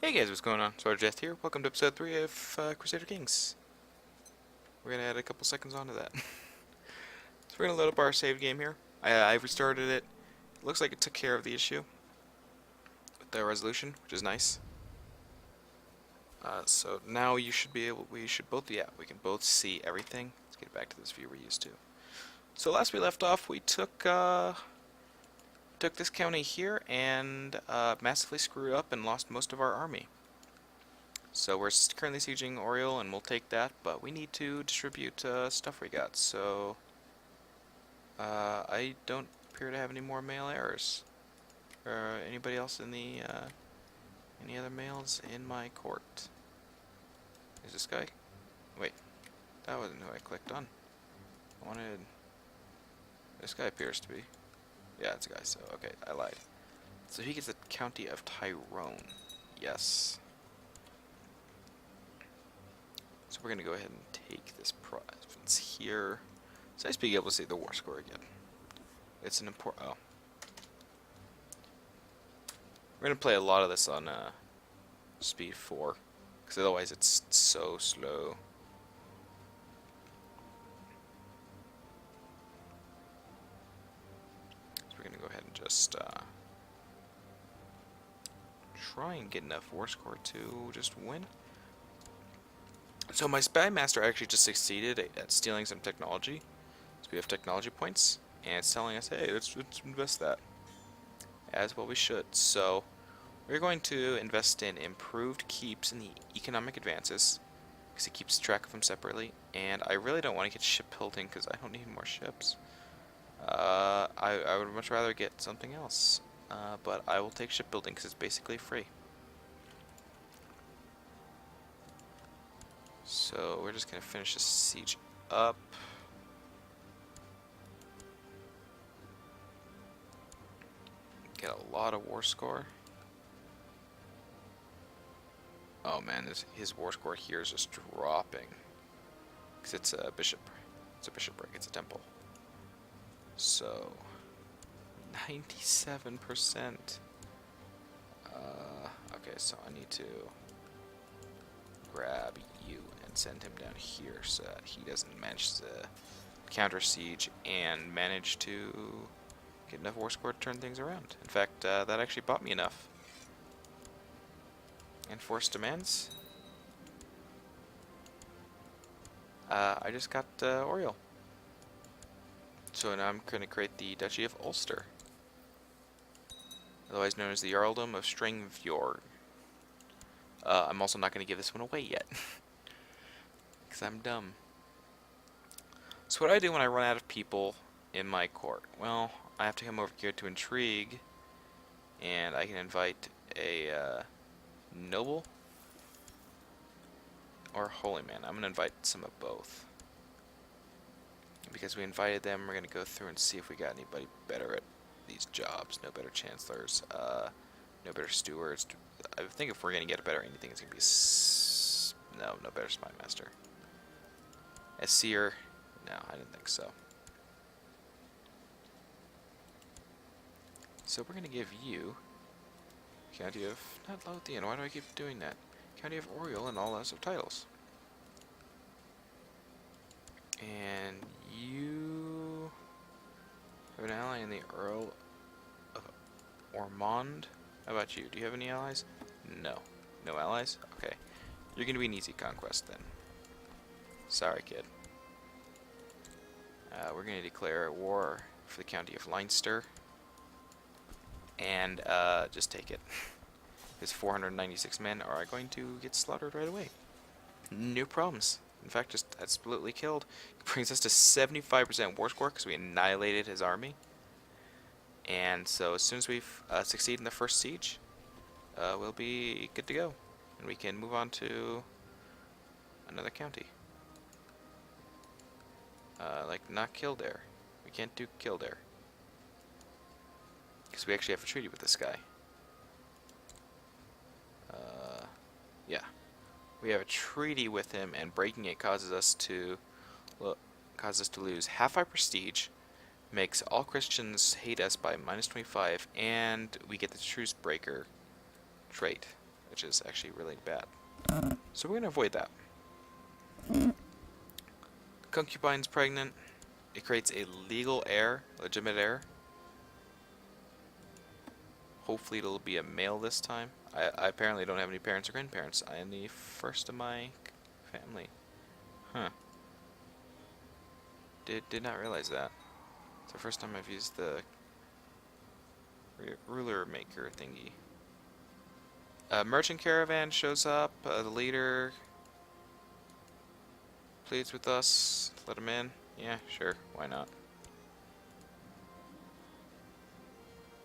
Hey guys, what's going on? It's RogerDeath here. Welcome to episode 3 of Crusader Kings. We're gonna add a couple seconds onto that. So we're gonna load up our save game here. I restarted it. It looks like it took care of the issue with the resolution, which is nice. So now we should both, yeah, we can both see everything. Let's get back to this view we're used to. So last we left off, we took this county here and massively screwed up and lost most of our army. So we're currently sieging Oriel, and we'll take that, but we need to distribute stuff we got. So I don't appear to have any more male heirs. Anybody else in the any other males in my court? Is this guy? Wait, that wasn't who I clicked on. I wanted. This guy appears to be. Yeah, it's a guy. So okay, I lied. So he gets the county of Tyrone. Yes. So we're gonna go ahead and take this province here. It's nice being able to see the war score again. It's an important. Oh, we're gonna play a lot of this on speed 4, because otherwise it's so slow. So we're gonna go ahead and just try and get enough war score to just win. So my spy master actually just succeeded at stealing some technology. So we have technology points, and it's telling us, hey, let's invest that. As well we should. So we're going to invest in improved keeps in the economic advances, because it keeps track of them separately. And I really don't want to get shipbuilding, because I don't need more ships. I would much rather get something else. But I will take shipbuilding, because it's basically free. So we're just going to finish this siege up. Get a lot of war score. Oh man, his war score here is just dropping. Because it's a bishop. It's a bishopric, it's a temple. So, 97%. Okay, so I need to grab you and send him down here so that he doesn't manage to counter siege and manage to get enough war score to turn things around. In fact, that actually bought me enough. Enforced demands. I just got Oriel. So now I'm going to create the Duchy of Ulster, otherwise known as the Earldom of Stringfjord. I'm also not going to give this one away yet, because I'm dumb. So what do I do when I run out of people in my court? Well, I have to come over here to Intrigue, and I can invite a noble or holy man. I'm going to invite some of both. Because we invited them, we're going to go through and see if we got anybody better at these jobs. No better chancellors, no better stewards. I think if we're going to get better at anything, it's going to be no better spy master. A seer, no, I didn't think so. So we're going to give you County of, not Lothian, why do I keep doing that? County of Oriel and all lots of titles. And you have an ally in the Earl of Ormond. How about you? Do you have any allies? No. No allies? Okay. You're going to be an easy conquest then. Sorry, kid. We're going to declare war for the County of Leinster. And just take it. His 496 men are going to get slaughtered right away. No problems. In fact, just absolutely killed. It brings us to 75% war score because we annihilated his army. And so as soon as we've succeed in the first siege, we'll be good to go. And we can move on to another county. Like not Kildare. We can't do Kildare. Because we actually have a treaty with this guy. Yeah. We have a treaty with him, and breaking it causes us to lose half our prestige, makes all Christians hate us by -25, and we get the truce breaker trait. which is actually really bad. So we're going to avoid that. Concubine's pregnant. It creates a legal heir, legitimate heir. Hopefully it'll be a male this time. I apparently don't have any parents or grandparents. I am the first of my family. Huh. Did not realize that. It's the first time I've used the ruler maker thingy. Merchant caravan shows up. The leader pleads with us. Let him in. Yeah, sure. Why not?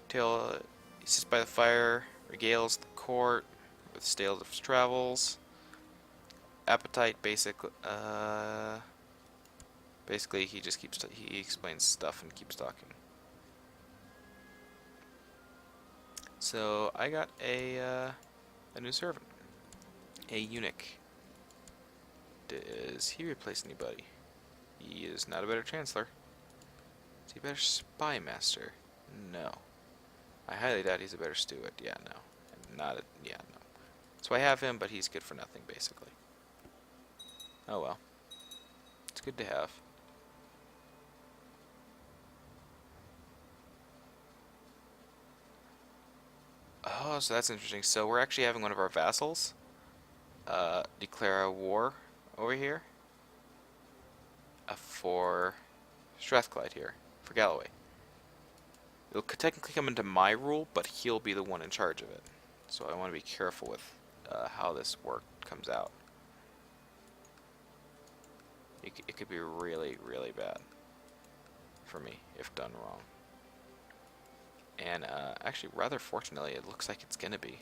Tail, he sits by the fire, regales the court with tales of his travels. Appetite, basically he just he explains stuff and keeps talking. So I got a new servant, a eunuch. Does he replace anybody? He is not a better chancellor. Is he a better spy master? No. I highly doubt he's a better steward. Yeah, no. Not a, yeah, no. So I have him, but he's good for nothing, basically. Oh well. It's good to have. Oh, so that's interesting. So we're actually having one of our vassals declare a war over here for Strathclyde here, for Galloway. It'll technically come into my rule, but he'll be the one in charge of it. So I want to be careful with how this work comes out. It could be really, really bad for me if done wrong. And actually, rather fortunately, it looks like it's gonna be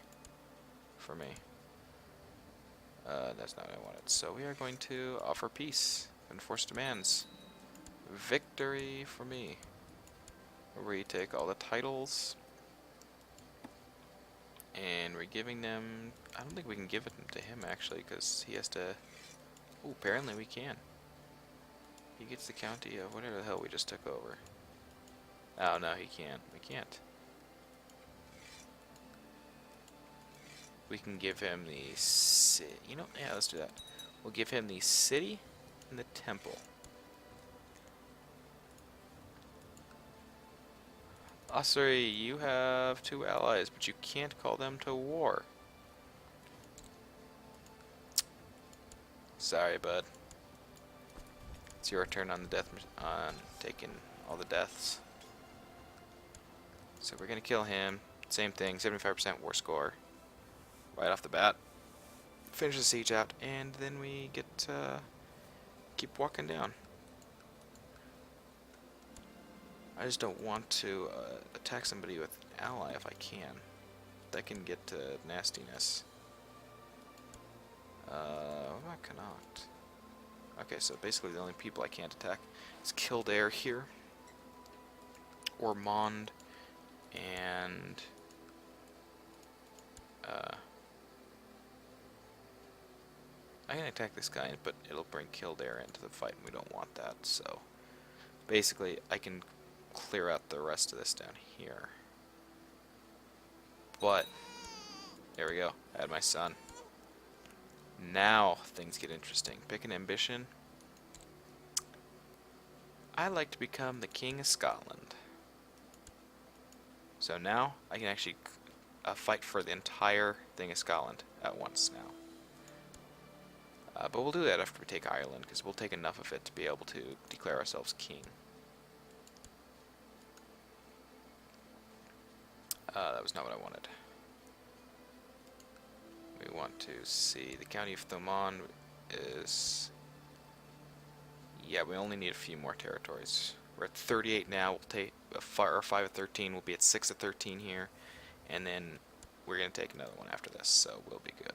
for me. That's not what I wanted. So we are going to offer peace, enforce demands. Victory for me. We take all the titles, and we're giving them. I don't think we can give it to him actually, because he has to. Oh, apparently we can. He gets the county of whatever the hell we just took over. Oh no, he can't. We can't. We can give him the city. You know, yeah, let's do that. We'll give him the city and the temple. Osiri, you have 2 allies, but you can't call them to war. Sorry, bud. It's your turn on the death on taking all the deaths. So we're gonna kill him. Same thing, 75% war score. Right off the bat. Finish the siege out, and then we get keep walking down. I just don't want to attack somebody with an ally if I can. That can get to nastiness. What about Connaught? Okay, so basically the only people I can't attack is Kildare here, Ormond, and I can attack this guy, but it'll bring Kildare into the fight, and we don't want that. So basically, I can clear out the rest of this down here. But there we go. I had my son. Now things get interesting. Pick an ambition. I like to become the King of Scotland. So now I can actually fight for the entire thing of Scotland at once now. But we'll do that after we take Ireland, because we'll take enough of it to be able to declare ourselves king. That was not what I wanted. We want to see the county of Thomond is... Yeah, we only need a few more territories. We're at 38 now. We'll take 5 of 13. We'll be at 6 of 13 here, and then we're gonna take another one after this, so we'll be good.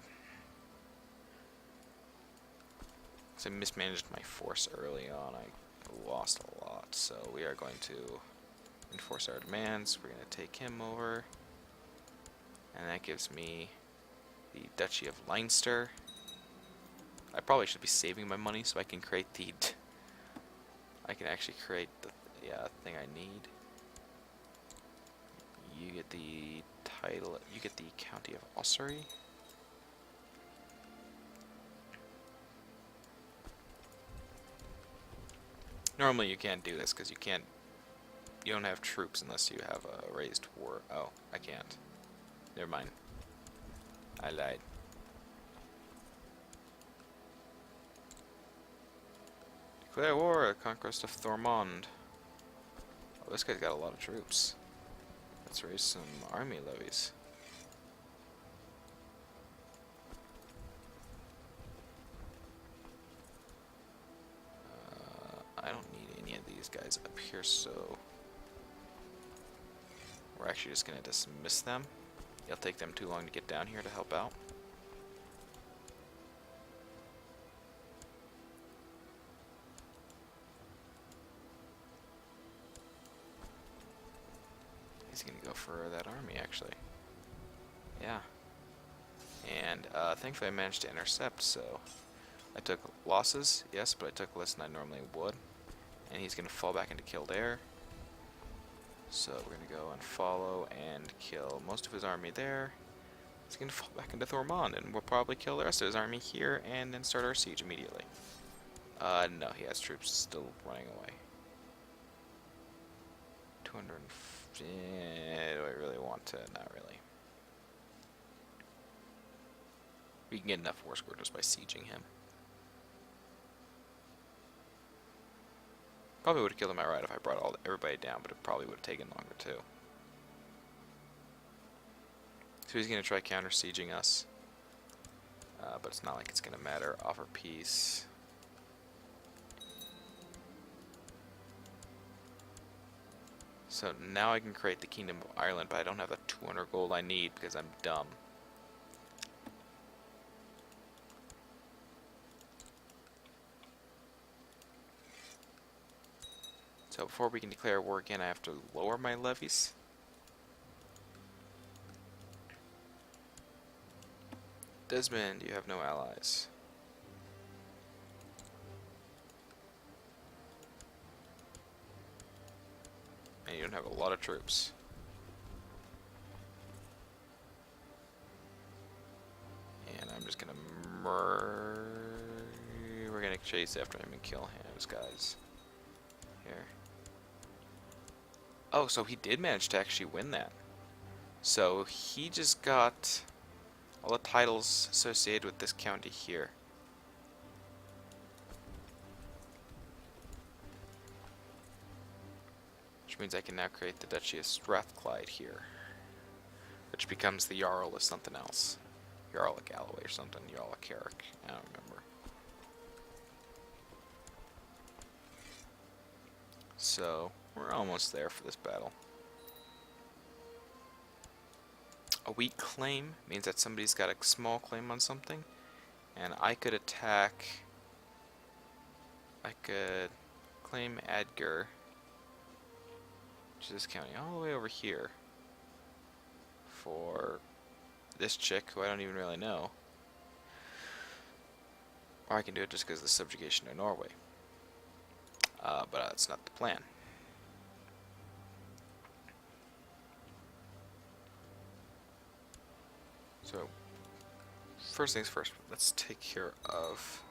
So I mismanaged my force early on. I lost a lot, so we are going to enforce our demands. We're going to take him over, and that gives me the Duchy of Leinster. I probably should be saving my money so I can create the... I can actually create the thing I need. You get the title, you get the County of Ossory. Normally you can't do this because you don't have troops unless you have a raised war. Oh, I can't. Never mind. I lied. Declare war, conquest of Thormond. Oh, this guy's got a lot of troops. Let's raise some army levies. I don't need any of these guys up here, so we're actually just going to dismiss them. It'll take them too long to get down here to help out. He's going to go for that army, actually. Yeah. And thankfully I managed to intercept, so I took losses, yes, but I took less than I normally would. And he's going to fall back into Kildare. So we're going to go and follow and kill most of his army there. He's going to fall back into Thormond, and we'll probably kill the rest of his army here and then start our siege immediately. No, he has troops still running away. 250. Do I really want to? Not really. We can get enough war score just by sieging him. Probably would have killed him outright if I brought everybody down, but it probably would have taken longer too. So he's going to try counter-sieging us. But it's not like it's going to matter. Offer peace. So now I can create the Kingdom of Ireland, but I don't have the 200 gold I need because I'm dumb. So before we can declare war again, I have to lower my levies. Desmond, you have no allies. And you don't have a lot of troops. And I'm just gonna we're gonna chase after him and kill him, guys. Here. Oh, so he did manage to actually win that. So he just got all the titles associated with this county here. Which means I can now create the Duchy of Strathclyde here. Which becomes the Jarl of something else. Jarl of Galloway or something. Jarl of Carrick. I don't remember. So, we're almost there for this battle. A weak claim means that somebody's got a small claim on something. And I could attack... I could claim Adgar, which is this county, all the way over here. For this chick, who I don't even really know. Or I can do it just because of the subjugation of Norway. But that's not the plan. So, first things first, let's take care of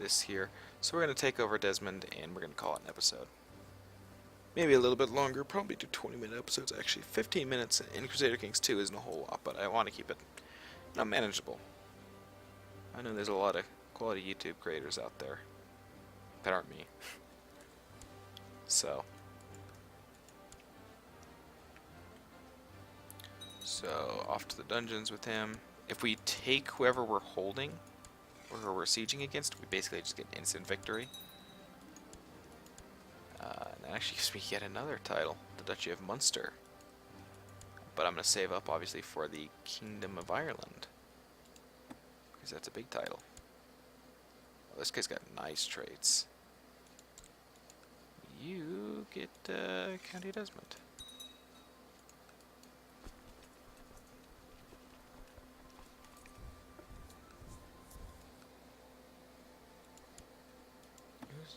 this here. So we're going to take over Desmond, and we're going to call it an episode. Maybe a little bit longer, probably do 20-minute episodes actually. 15 minutes in Crusader Kings 2 isn't a whole lot, but I want to keep it manageable. I know there's a lot of quality YouTube creators out there that aren't me. So off to the dungeons with him. If we take whoever we're holding, or who we're sieging against, we basically just get instant victory. And that actually gives me yet another title, the Duchy of Munster. But I'm going to save up, obviously, for the Kingdom of Ireland, because that's a big title. Oh, this guy's got nice traits. You get County Desmond.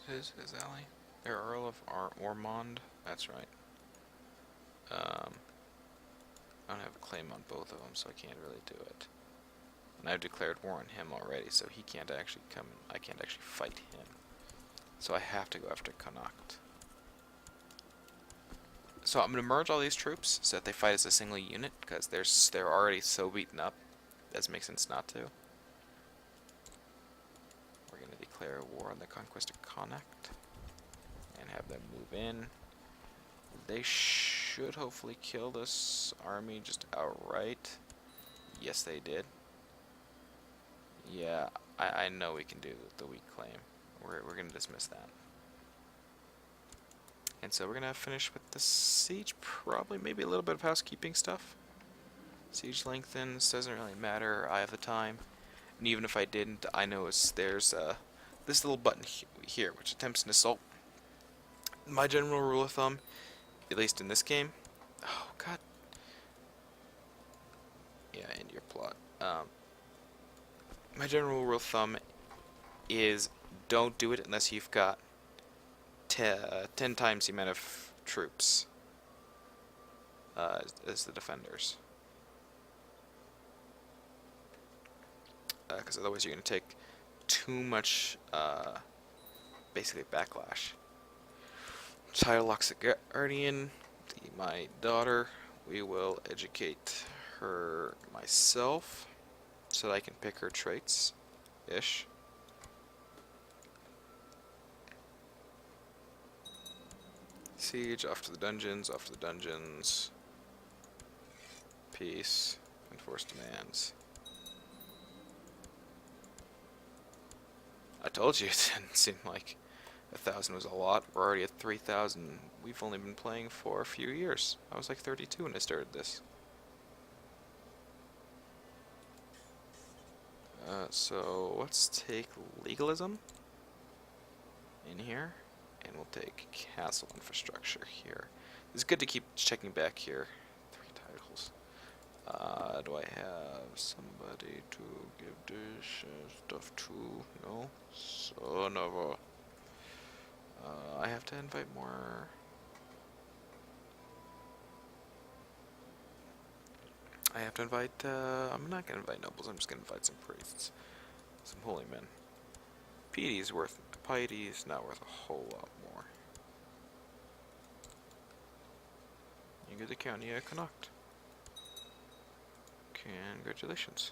Who's his ally? They're Earl of Ormond. That's right. I don't have a claim on both of them, so I can't really do it. And I've declared war on him already, so he can't actually come. I can't actually fight him. So I have to go after Connacht. So I'm going to merge all these troops so that they fight as a single unit, because they're already so beaten up. Doesn't make sense not to. We're going to declare war on the conquest of Connacht and have them move in. They should hopefully kill this army just outright. Yes, they did. Yeah, I know we can do the weak claim. We're going to dismiss that. And so we're going to finish with the siege, probably maybe a little bit of housekeeping stuff. Siege lengthens, doesn't really matter, I have the time. And even if I didn't, I know there's this little button here, which attempts an assault. My general rule of thumb, at least in this game, oh god, yeah, end your plot. My general rule of thumb is don't do it unless you've got 10 times the amount of troops as the defenders. Because otherwise you're going to take too much, basically, backlash. Child locks a guardian, my daughter. We will educate her myself so that I can pick her traits-ish. Siege, off to the dungeons, off to the dungeons. Peace, enforce demands. I told you it didn't seem like 1,000 was a lot. We're already at 3,000. We've only been playing for a few years. I was like 32 when I started this. So let's take legalism in here, and we'll take castle infrastructure here. It's good to keep checking back here. 3 titles. Do I have somebody to give this stuff to? No? Son of a... I have to invite more... I have to invite, I'm not gonna invite nobles, I'm just gonna invite some priests. Some holy men. Piety is not worth a whole lot more. You get the county of Connacht. Congratulations.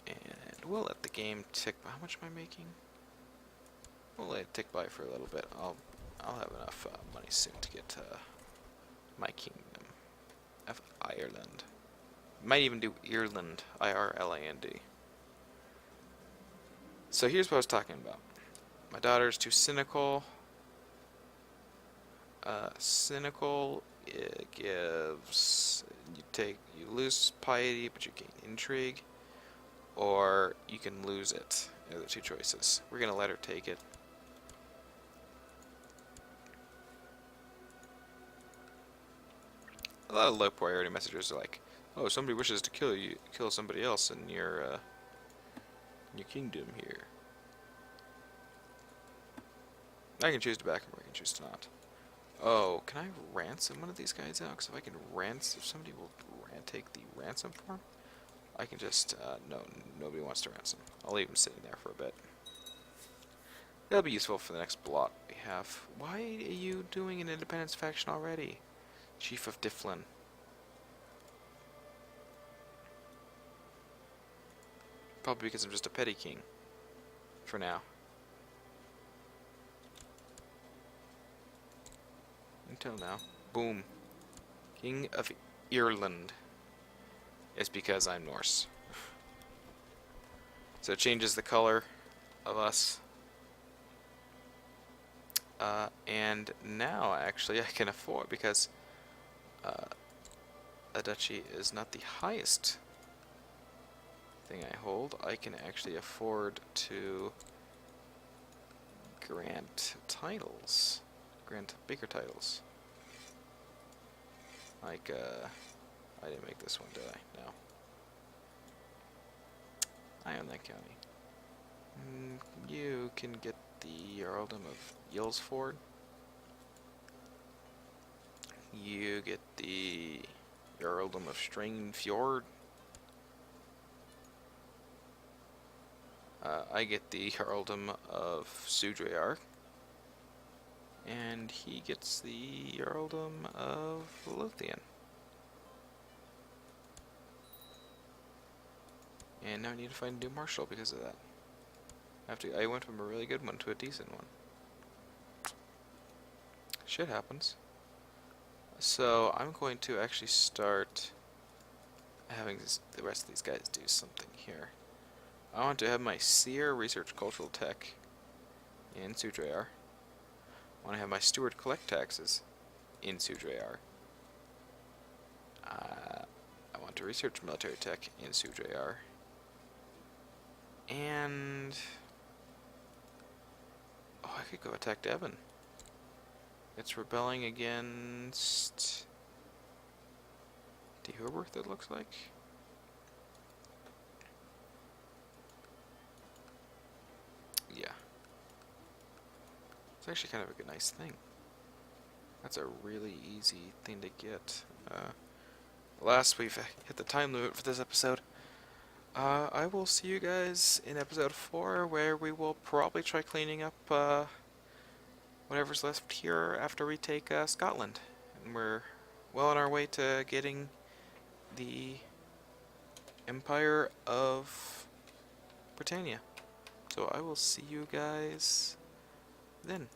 And we'll let the game tick. How much am I making? We'll let it tick by for a little bit. I'll have enough money soon to get my kingdom of Ireland. Might even do Irland. Irland. So here's what I was talking about. My daughter's too cynical. Cynical, it gives you lose piety, but you gain intrigue, or you can lose it. They're the 2 choices. We're gonna let her take it. A lot of low priority messages are like, "Oh, somebody wishes to kill somebody else in your kingdom here." I can choose to back him, or I can choose to not. Oh, can I ransom one of these guys out? Because if I can ransom, if somebody will take the ransom for him, I can just, no, nobody wants to ransom. I'll leave him sitting there for a bit. That'll be useful for the next blot we have. Why are you doing an independence faction already? Chief of Difflin. Probably because I'm just a petty king. For now. Until now. Boom. King of Irland. It's because I'm Norse. So it changes the color of us. And now, actually, I can afford, because a duchy is not the highest thing I hold, I can actually afford to grant titles. Grant bigger titles. Like, I didn't make this one, did I? No. I own that county. You can get the Earldom of Yilsford. You get the Earldom of Stringfjord. I get the Earldom of Sudreyar, and he gets the Earldom of Lothian. And now I need to find a new marshal because of that. I went from a really good one to a decent one. Shit happens. So I'm going to actually start having the rest of these guys do something here. I want to have my Seer research cultural tech in Sudreyar. I want to have my steward collect taxes in Sudreyar. I want to research military tech in Sudreyar. And oh, I could go attack Devon. It's rebelling against Dehubert, it looks like. Yeah. It's actually kind of a good, nice thing. That's a really easy thing to get. Alas, we've hit the time limit for this episode. I will see you guys in episode 4, where we will probably try cleaning up whatever's left here after we take Scotland. And we're well on our way to getting the Empire of Britannia. So I will see you guys then.